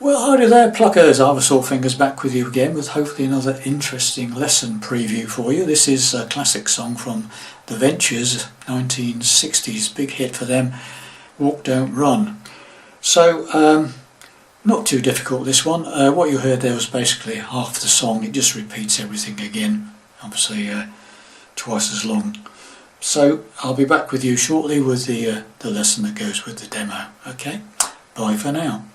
Well, howdy there, pluckers. Ivorsaurfingers back with you again with hopefully another interesting lesson preview for you. This is a classic song from The Ventures, 1960s, big hit for them, Walk Don't Run. So, not too difficult this one. What you heard there was basically half the song. It just repeats everything again, obviously twice as long. So I'll be back with you shortly with the lesson that goes with the demo. Okay, bye for now.